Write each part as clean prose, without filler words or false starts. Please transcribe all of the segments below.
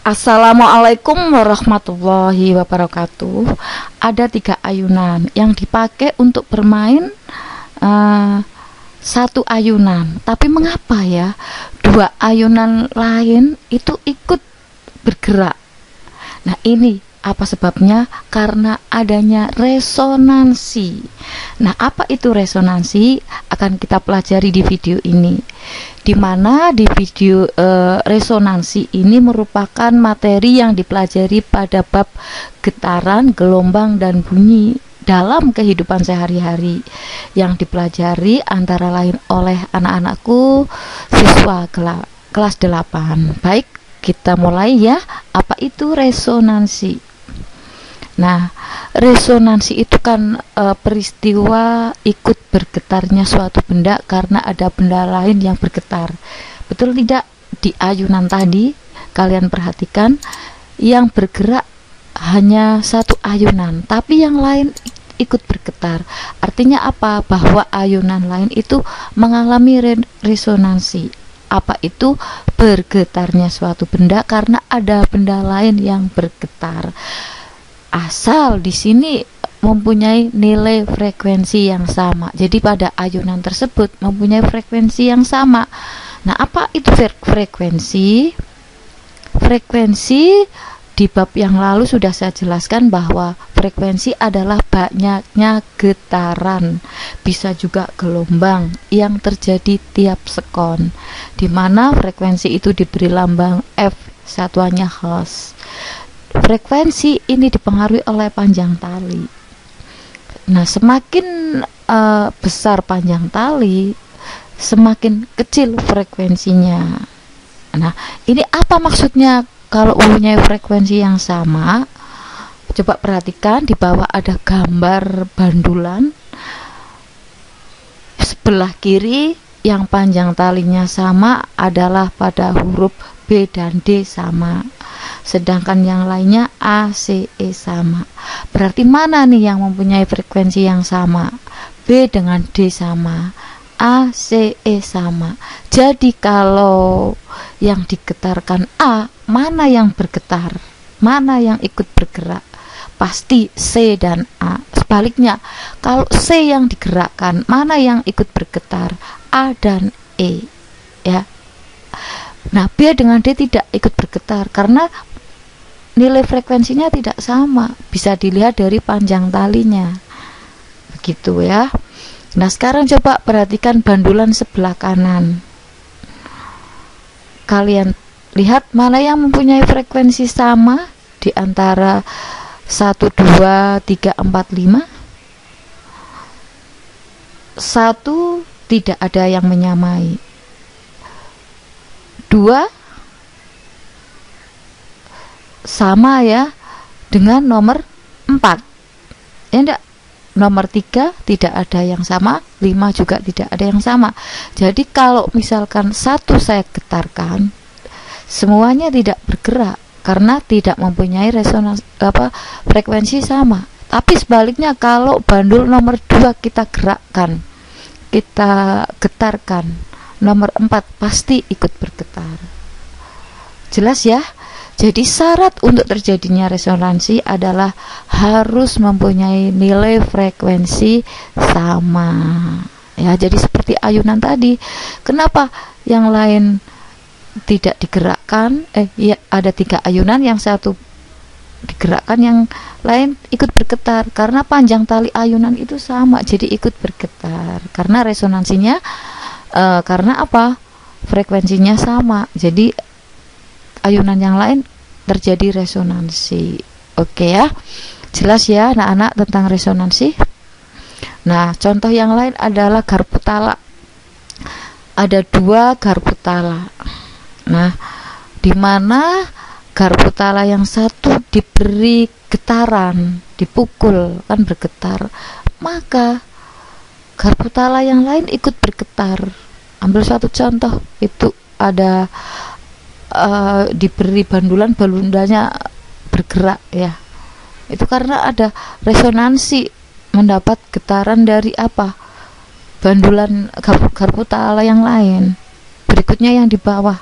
Assalamualaikum warahmatullahi wabarakatuh. Ada 3 ayunan yang dipakai untuk bermain, satu ayunan. Tapi mengapa ya 2 ayunan lain itu ikut bergerak? Nah, ini apa sebabnya? Karena adanya resonansi. Nah, apa itu resonansi? Akan kita pelajari di video ini. Di mana di video resonansi ini merupakan materi yang dipelajari pada bab getaran, gelombang, dan bunyi dalam kehidupan sehari-hari, yang dipelajari antara lain oleh anak-anakku siswa kelas 8. Baik, kita mulai ya. Apa itu resonansi? Nah, resonansi itu kan peristiwa ikut bergetarnya suatu benda karena ada benda lain yang bergetar. Betul tidak? Di ayunan tadi kalian perhatikan, yang bergerak hanya satu ayunan, tapi yang lain ikut bergetar. Artinya apa? Bahwa ayunan lain itu mengalami resonansi. Apa itu? Bergetarnya suatu benda karena ada benda lain yang bergetar. Asal di sini mempunyai nilai frekuensi yang sama. Jadi pada ayunan tersebut mempunyai frekuensi yang sama. Nah, apa itu frekuensi? Frekuensi di bab yang lalu sudah saya jelaskan bahwa frekuensi adalah banyaknya getaran, bisa juga gelombang yang terjadi tiap sekon, di mana frekuensi itu diberi lambang F, satuannya Hertz. Frekuensi ini dipengaruhi oleh panjang tali. Nah, semakin besar panjang tali, semakin kecil frekuensinya. Nah, ini apa maksudnya kalau mempunyai frekuensi yang sama? Coba perhatikan, di bawah ada gambar bandulan. Sebelah kiri yang panjang talinya sama adalah pada huruf B dan D sama, sedangkan yang lainnya A, C, E sama. Berarti mana nih yang mempunyai frekuensi yang sama? B dengan D sama, A, C, E sama. Jadi kalau yang digetarkan A, mana yang bergetar? Mana yang ikut bergerak? Pasti C dan A. Sebaliknya, kalau C yang digerakkan, mana yang ikut bergetar? A dan E, ya. Nah, B dengan D tidak ikut bergetar karena nilai frekuensinya tidak sama. Bisa dilihat dari panjang talinya. Begitu ya. Nah, sekarang coba perhatikan bandulan sebelah kanan. Kalian lihat mana yang mempunyai frekuensi sama di antara 1, 2, 3, 4, 5. 1 tidak ada yang menyamai. 2 sama ya dengan nomor 4, ya enggak? Nomor 3 tidak ada yang sama, 5 juga tidak ada yang sama. Jadi kalau misalkan 1 saya getarkan, semuanya tidak bergerak karena tidak mempunyai resonansi frekuensi sama. Tapi sebaliknya, kalau bandul nomor 2 kita gerakkan, kita getarkan, nomor 4 pasti ikut bergetar. Jelas ya? Jadi syarat untuk terjadinya resonansi adalah harus mempunyai nilai frekuensi sama. Ya, jadi seperti ayunan tadi. Kenapa yang lain tidak digerakkan? Ya, ada 3 ayunan, yang satu digerakkan, yang lain ikut bergetar karena panjang tali ayunan itu sama, jadi ikut bergetar. Karena resonansinya karena apa? Frekuensinya sama. Jadi ayunan yang lain terjadi resonansi. Oke ya. Jelas ya anak-anak tentang resonansi? Nah, contoh yang lain adalah garpu tala. Ada 2 garpu tala. Nah, di mana garpu tala yang satu diberi getaran, dipukul kan bergetar, maka garpu tala yang lain ikut bergetar. Ambil suatu contoh, itu ada diberi bandulan, balundanya bergerak ya. Itu karena ada resonansi, mendapat getaran dari apa? Bandulan garpu tala yang lain. Berikutnya yang di bawah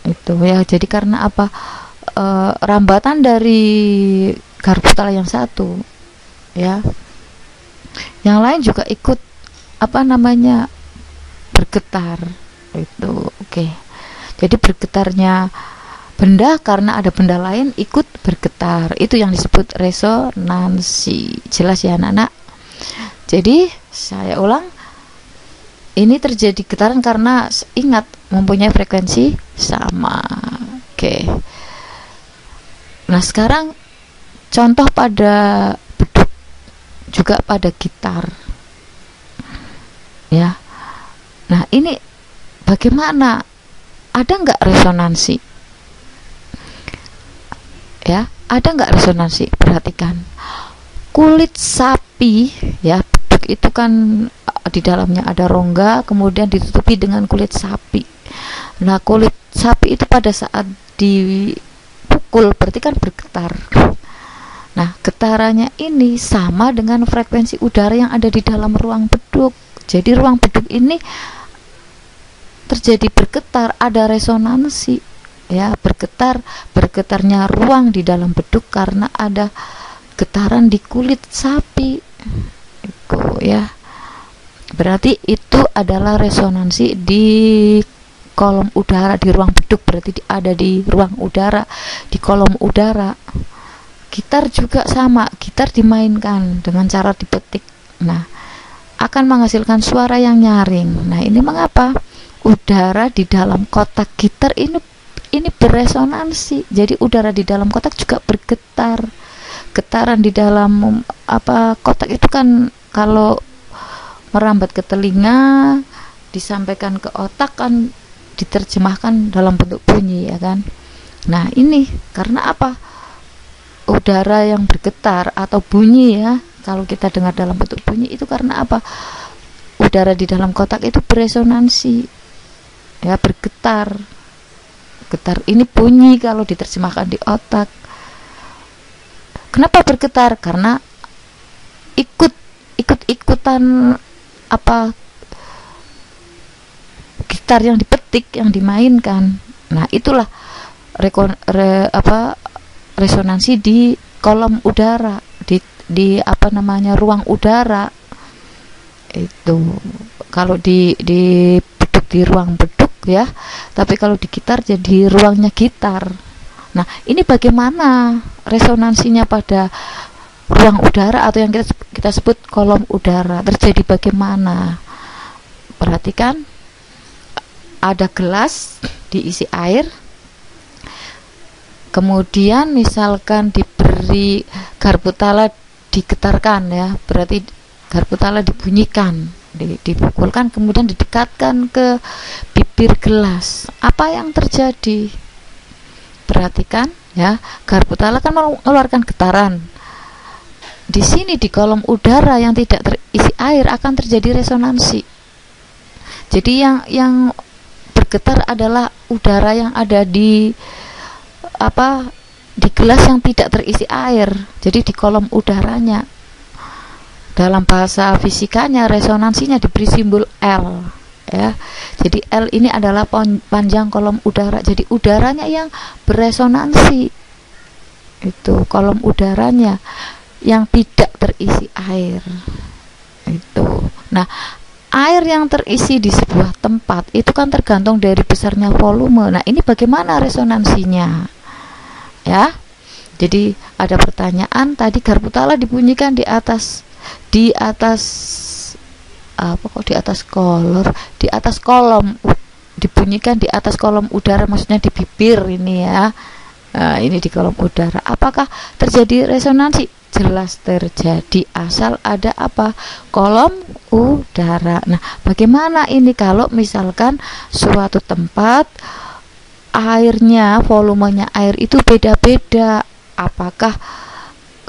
itu ya. Jadi karena apa? rambatan dari Garbutala yang satu, ya. Yang lain juga ikut bergetar itu. Oke. Jadi bergetarnya benda karena ada benda lain ikut bergetar, itu yang disebut resonansi. Jelas ya anak-anak? Jadi saya ulang, ini terjadi getaran karena ingat mempunyai frekuensi sama. Oke. Nah sekarang contoh pada beduk, juga pada gitar, ya. Nah ini bagaimana? Ada nggak resonansi? Ya, ada nggak resonansi? Perhatikan, kulit sapi, ya, beduk itu kan di dalamnya ada rongga, kemudian ditutupi dengan kulit sapi. Nah, kulit sapi itu pada saat dipukul berarti kan bergetar. Nah, getarannya ini sama dengan frekuensi udara yang ada di dalam ruang beduk. Jadi ruang beduk ini terjadi bergetar, ada resonansi, ya, bergetarnya ruang di dalam beduk karena ada getaran di kulit sapi itu, ya. Berarti itu adalah resonansi di kolom udara, di ruang beduk, berarti ada di ruang udara, di kolom udara. Gitar juga sama, gitar dimainkan dengan cara dipetik, nah akan menghasilkan suara yang nyaring. Nah ini mengapa? Udara di dalam kotak gitar ini beresonansi. Jadi udara di dalam kotak juga bergetar. Getaran di dalam kotak itu kan kalau merambat ke telinga, disampaikan ke otak kan diterjemahkan dalam bentuk bunyi, ya kan. Nah ini karena apa? Udara yang bergetar atau bunyi, ya, kalau kita dengar dalam bentuk bunyi itu karena apa? Udara di dalam kotak itu beresonansi, ya, bergetar. Getar ini bunyi kalau diterjemahkan di otak. Kenapa bergetar? Karena ikut-ikutan gitar yang dipetik, yang dimainkan. Nah itulah resonansi di kolom udara, di ruang udara itu. Kalau di beduk, di ruang beduk, ya, tapi kalau di gitar jadi ruangnya gitar. Nah ini bagaimana resonansinya pada ruang udara atau yang kita sebut kolom udara terjadi bagaimana? Perhatikan, ada gelas diisi air, kemudian misalkan diberi Garbutala, digetarkan, ya, berarti Garbutala dibunyikan, dipukulkan, kemudian didekatkan ke bibir gelas. Apa yang terjadi? Perhatikan, ya, Garbutala kan mengeluarkan getaran. Di sini di kolom udara yang tidak terisi air akan terjadi resonansi. Jadi yang bergetar adalah udara yang ada di gelas yang tidak terisi air. Jadi di kolom udaranya. Dalam bahasa fisikanya resonansinya diberi simbol L, ya. Jadi L ini adalah panjang kolom udara. Jadi udaranya yang beresonansi. Itu kolom udaranya yang tidak terisi air. Itu. Nah, air yang terisi di sebuah tempat itu kan tergantung dari besarnya volume. Nah, ini bagaimana resonansinya? Ya. Jadi ada pertanyaan tadi, Garbutala dibunyikan di atas kolom, dibunyikan di atas kolom udara, maksudnya di bibir ini, ya. Ini di kolom udara. Apakah terjadi resonansi? Jelas terjadi, asal ada kolom udara. Nah, bagaimana ini kalau misalkan suatu tempat airnya, volumenya air itu beda-beda? Apakah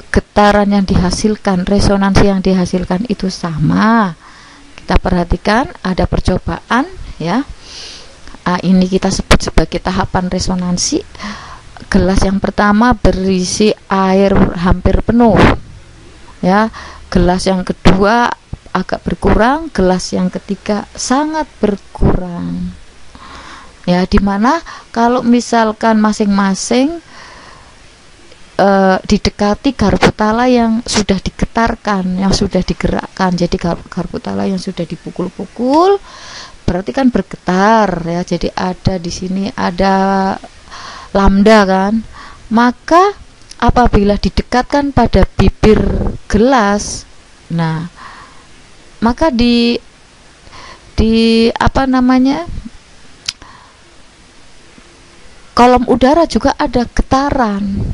getaran yang dihasilkan, resonansi yang dihasilkan itu sama? Kita perhatikan, ada percobaan, ya. Ini kita sebut sebagai tahapan resonansi. Gelas yang pertama berisi air hampir penuh, ya. Gelas yang kedua agak berkurang, gelas yang ketiga sangat berkurang, ya. Dimana kalau misalkan masing-masing didekati garpu tala yang sudah digetarkan, yang sudah digerakkan. Jadi garpu tala yang sudah dipukul-pukul berarti kan bergetar ya. Jadi ada di sini ada lambda kan. Maka apabila didekatkan pada bibir gelas, nah maka di apa namanya, kolom udara juga ada getaran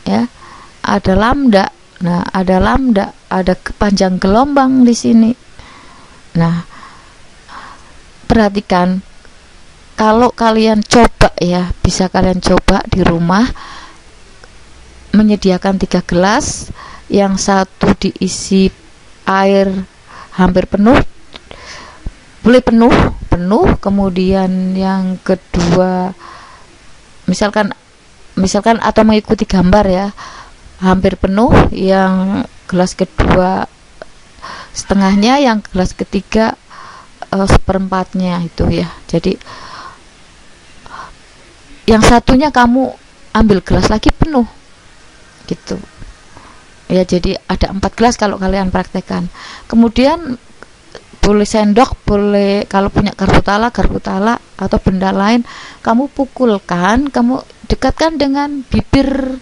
ya, ada lambda. Nah, ada lambda, ada panjang gelombang di sini. Nah, perhatikan, kalau kalian coba ya, bisa kalian coba di rumah menyediakan 3 gelas, yang satu diisi air hampir penuh, boleh penuh, kemudian yang kedua misalkan atau mengikuti gambar ya, hampir penuh, yang gelas kedua setengahnya, yang gelas ketiga seperempatnya itu ya. Jadi yang satunya kamu ambil gelas lagi penuh gitu ya. Jadi ada 4 gelas kalau kalian praktekkan. Kemudian boleh sendok, boleh kalau punya garpu tala atau benda lain, kamu pukulkan, kamu dekatkan dengan bibir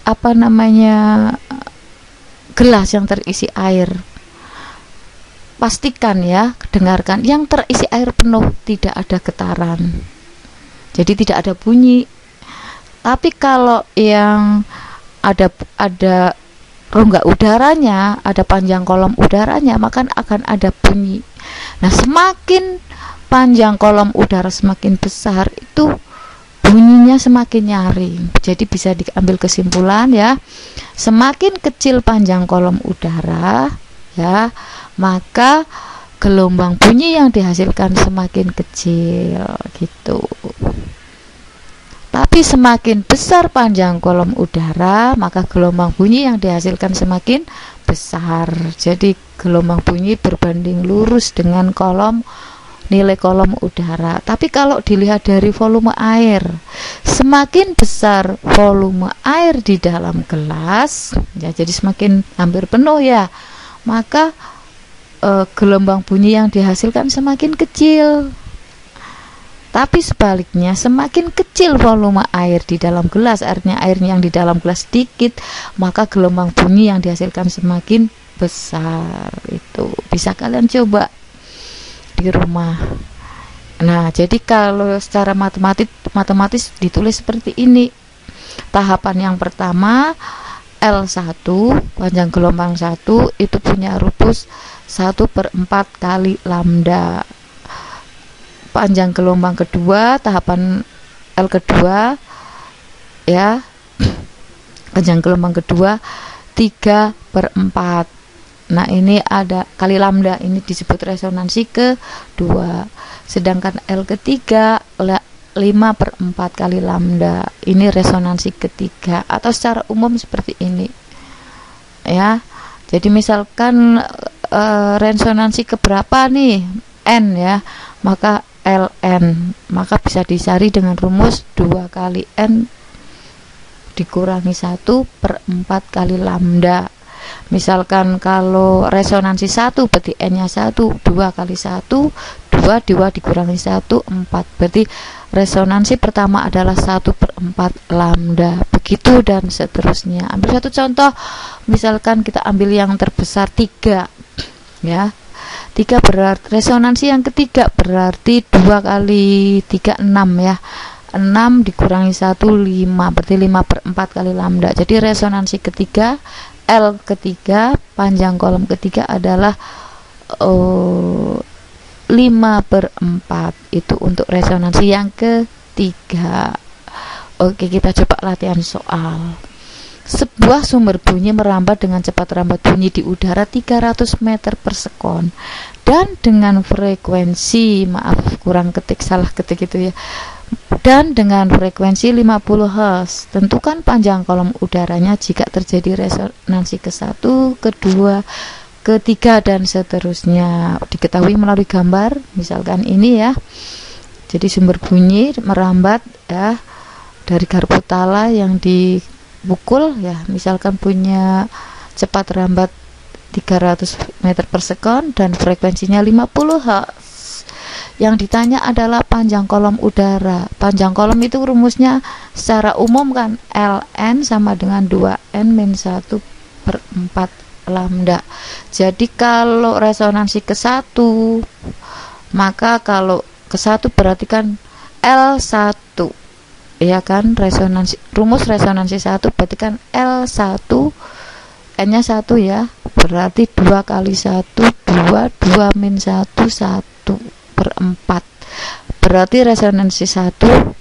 apa namanya, gelas yang terisi air. Pastikan ya, dengarkan, yang terisi air penuh, tidak ada getaran, jadi tidak ada bunyi. Tapi kalau yang ada rongga udaranya, ada panjang kolom udaranya, maka akan ada bunyi. Nah, semakin panjang kolom udara semakin besar, itu bunyinya semakin nyaring. Jadi bisa diambil kesimpulan ya, semakin kecil panjang kolom udara ya, maka gelombang bunyi yang dihasilkan semakin kecil gitu. Tapi semakin besar panjang kolom udara, maka gelombang bunyi yang dihasilkan semakin besar. Jadi gelombang bunyi berbanding lurus dengan nilai kolom udara. Tapi kalau dilihat dari volume air, semakin besar volume air di dalam gelas ya, jadi semakin hampir penuh ya, maka gelombang bunyi yang dihasilkan semakin kecil. Tapi sebaliknya, semakin kecil volume air di dalam gelas, airnya yang di dalam gelas sedikit, maka gelombang bunyi yang dihasilkan semakin besar. Itu bisa kalian coba di rumah. Nah, jadi kalau secara matematis ditulis seperti ini. Tahapan yang pertama, L1 panjang gelombang 1 itu punya rumus 1/4 kali lambda. Panjang gelombang kedua, tahapan L kedua ya, panjang gelombang kedua 3/4. Nah, ini ada kali lambda, ini disebut resonansi kedua. Sedangkan L ketiga 5/4 kali lambda, ini resonansi ketiga, atau secara umum seperti ini ya. Jadi misalkan resonansi keberapa nih, N ya, maka Ln, maka bisa dicari dengan rumus 2 kali N dikurangi 1/4 kali lambda. Misalkan kalau resonansi 1 berarti N nya 1, 2 kali 1 2 dikurangi 1 4, berarti resonansi pertama adalah 1/4 lambda. Begitu dan seterusnya. Ambil satu contoh, misalkan kita ambil yang terbesar 3 ya. 3 berarti resonansi yang ketiga berarti 2 kali 3 6 ya. 6 dikurangi 1 5, berarti 5/4 kali lambda. Jadi resonansi ketiga L ketiga panjang kolom ketiga adalah 5/4. Itu untuk resonansi yang ketiga. Oke, kita coba latihan soal. Sebuah sumber bunyi merambat dengan cepat rambat bunyi di udara 300 meter per sekon dan dengan frekuensi, salah ketik itu ya, dan dengan frekuensi 50 Hz. Tentukan panjang kolom udaranya jika terjadi resonansi ke-1, ke-2, ke-3 dan seterusnya. Diketahui melalui gambar, misalkan ini ya. Jadi sumber bunyi merambat ya dari garpu tala yang dipukul ya, misalkan punya cepat rambat 300 meter per sekon dan frekuensinya 50 Hz. Yang ditanya adalah panjang kolom udara. Panjang kolom itu rumusnya secara umum kan Ln sama dengan 2N min 1/4 lambda. Jadi kalau resonansi ke 1, maka kalau ke 1 berarti kan L1, ya kan, rumus resonansi 1 berarti kan L1, N nya 1 ya, berarti 2 kali 1 2, 2 min 1 1/4, berarti resonansi 1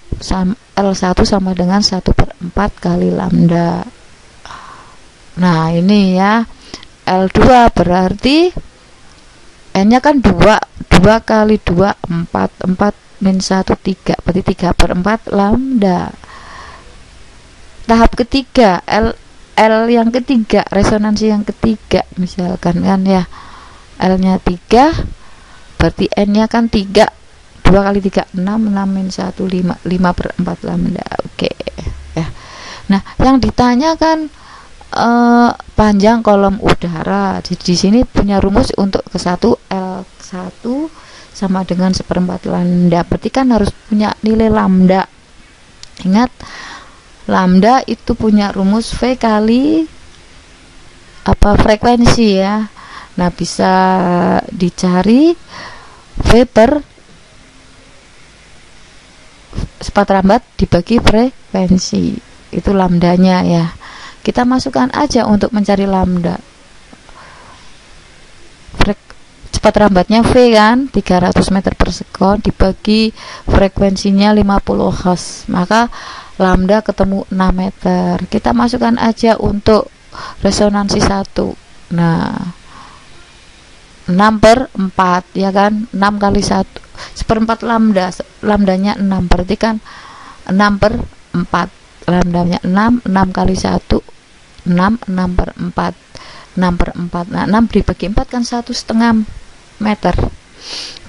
L1 sama dengan 1/4 kali lambda. Nah ini ya, L2 berarti N nya kan 2 kali 2 4 min 1 3, berarti 3/4 lambda. Tahap ketiga, L yang ketiga, resonansi yang ketiga misalkan kan ya, L nya 3 berarti N nya kan 3, 2 kali 3 6, 6 min 1 5, 5/4 lambda. Oke ya. Nah yang ditanya kan panjang kolom udara. Di sini punya rumus untuk ke 1, L1 sama dengan 1/4 lambda, berarti kan harus punya nilai lambda. Ingat, lambda itu punya rumus V kali frekuensi ya. Nah bisa dicari V per cepat rambat dibagi frekuensi, itu lambdanya ya. Kita masukkan aja untuk mencari lambda. Cepat rambatnya V kan 300 meter per sekon dibagi frekuensinya 50 Hz, maka lambda ketemu 6 meter. Kita masukkan aja untuk resonansi 1. Nah 6/4 ya kan, 6 kali 1/4 lambdanya 6, berarti kan 6/4, lambdanya 6 kali 1 6, 6/4. Nah 6 dibagi 4 kan 1,5 meter.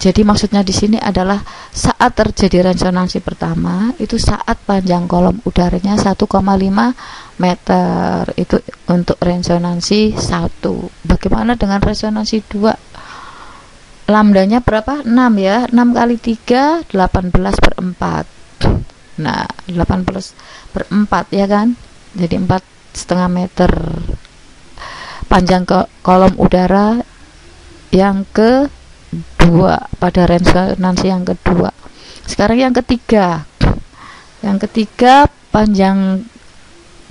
Jadi maksudnya di sini adalah saat terjadi resonansi pertama itu saat panjang kolom udaranya 1,5 meter, itu untuk resonansi 1. Bagaimana dengan resonansi 2? Lambdanya berapa? 6 ya, 6 kali 3 18/4. Nah 18/4 ya kan, jadi 4,5 meter panjang ke kolom udara yang kedua pada resonansi yang kedua. Sekarang yang ketiga. Yang ketiga panjang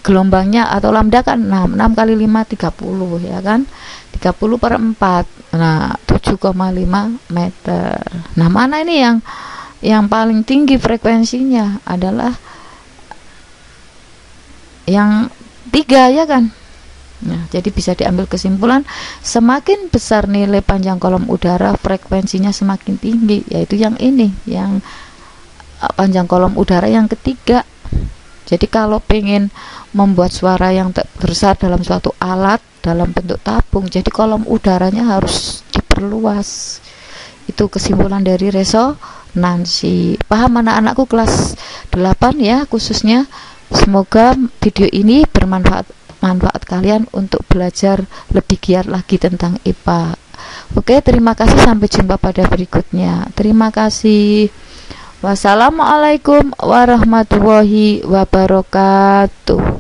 gelombangnya atau lambda kan 6 kali 5 30 ya kan, 30/4. Nah 7,5 meter. Nah mana ini yang paling tinggi frekuensinya? Adalah yang 3 ya kan. Nah, jadi bisa diambil kesimpulan semakin besar nilai panjang kolom udara, frekuensinya semakin tinggi, yaitu yang ini, yang panjang kolom udara yang ketiga. Jadi kalau pengen membuat suara yang besar dalam suatu alat dalam bentuk tabung, jadi kolom udaranya harus diperluas. Itu kesimpulan dari resonansi. Paham anak-anakku kelas 8 ya khususnya. Semoga video ini bermanfaat kalian untuk belajar lebih giat lagi tentang IPA. Oke, terima kasih, sampai jumpa pada berikutnya. Terima kasih. Wassalamualaikum warahmatullahi wabarakatuh.